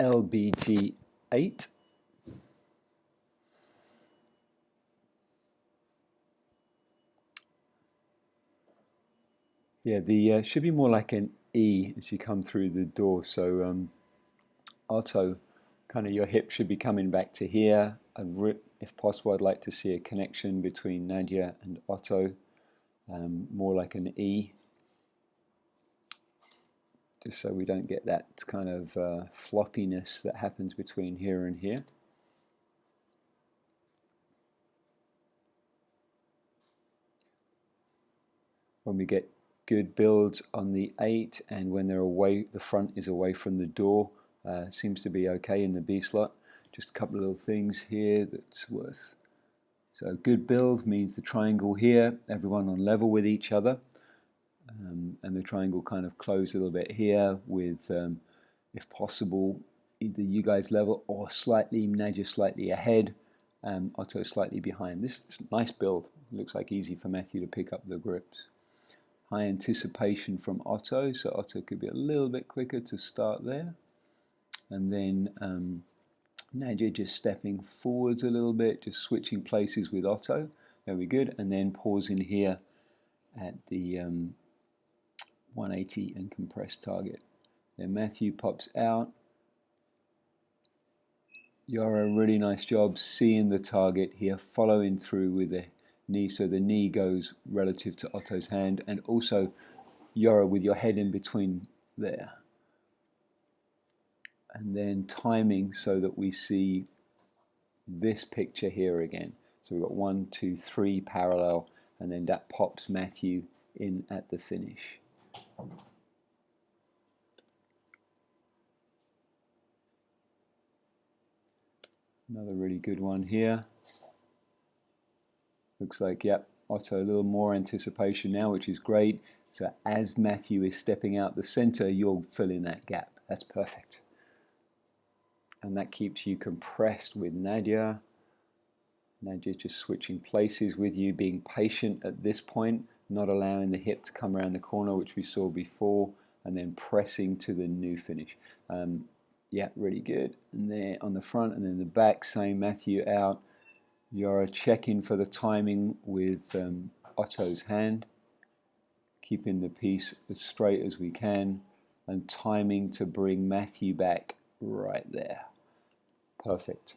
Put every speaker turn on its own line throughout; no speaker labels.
LBG 8. Yeah, the should be more like an E as you come through the door. So Otto, kind of your hip should be coming back to here. If possible, I'd like to see a connection between Nadia and Otto, more like an E, just so we don't get that kind of floppiness that happens between here and here. When we get good builds on the 8 and when they're away, the front is away from the door, seems to be okay in the B slot. Just a couple of little things here that's worth. So good build means the triangle here, everyone on level with each other, and the triangle kind of closed a little bit here with, if possible, either you guys level or slightly, Nadia slightly ahead, Otto slightly behind. This is a nice build. Looks like easy for Matthew to pick up the grips. High anticipation from Otto, so Otto could be a little bit quicker to start there. And then Nadia just stepping forwards a little bit, just switching places with Otto. Very good. And then pausing here at the 180 and compressed target. Then Matthew pops out. Yara, really nice job seeing the target here, following through with the knee, so the knee goes relative to Otto's hand, and also Yara with your head in between there. And then timing so that we see this picture here again. So we've got 1, 2, 3 parallel, and then that pops Matthew in at the finish. Another really good one here. Looks like, yep, Otto, a little more anticipation now, which is great. So as Matthew is stepping out the center, you'll fill in that gap. That's perfect. And that keeps you compressed with Nadia. Nadia just switching places with you, being patient at this point, not allowing the hip to come around the corner, which we saw before, and then pressing to the new finish. Yeah, really good. And there on the front and then the back, same, Matthew out. Yara checking for the timing with Otto's hand, keeping the piece as straight as we can, and timing to bring Matthew back right there. Perfect.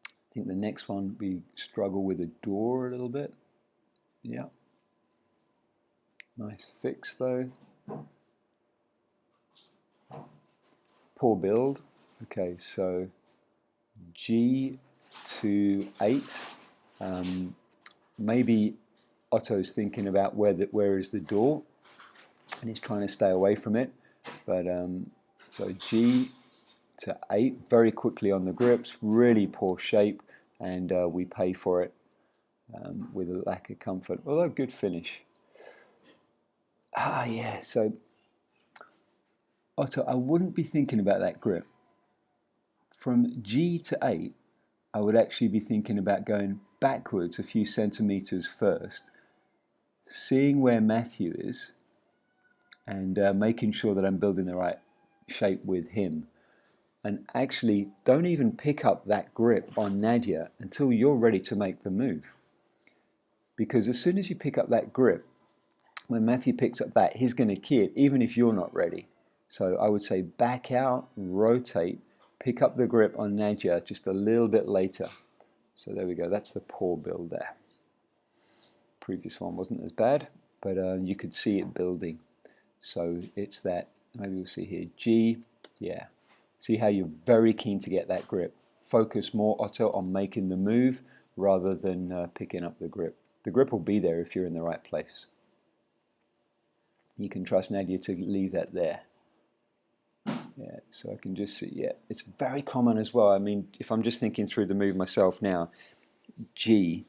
I think the next one, we struggle with a door a little bit. Yeah. Nice fix though. Poor build. Okay, so G to 8. Maybe Otto's thinking about where is the door, and he's trying to stay away from it. But so G to 8, very quickly on the grips, really poor shape, and we pay for it with a lack of comfort. Although good finish. Ah, yeah. So Otto, I wouldn't be thinking about that grip. From G to 8, I would actually be thinking about going backwards a few centimeters first, seeing where Matthew is, and making sure that I'm building the right shape with him. And actually, don't even pick up that grip on Nadia until you're ready to make the move. Because as soon as you pick up that grip, when Matthew picks up that, he's going to key it, even if you're not ready. So I would say back out, rotate, pick up the grip on Nadia just a little bit later. So there we go, that's the poor build there. Previous one wasn't as bad, but you could see it building. So it's that, maybe we'll see here, G, yeah. See how you're very keen to get that grip. Focus more, Otto, on making the move rather than picking up the grip. The grip will be there if you're in the right place. You can trust Nadia to leave that there. Yeah, so I can just see, yeah, it's very common as well. I mean, if I'm just thinking through the move myself now, G,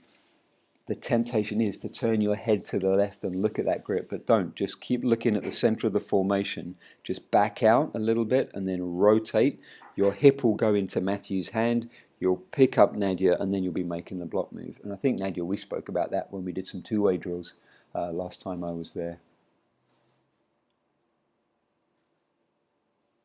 the temptation is to turn your head to the left and look at that grip, but don't. Just keep looking at the center of the formation. Just back out a little bit and then rotate. Your hip will go into Matthew's hand. You'll pick up Nadia and then you'll be making the block move. And I think, Nadia, we spoke about that when we did some two-way drills last time I was there.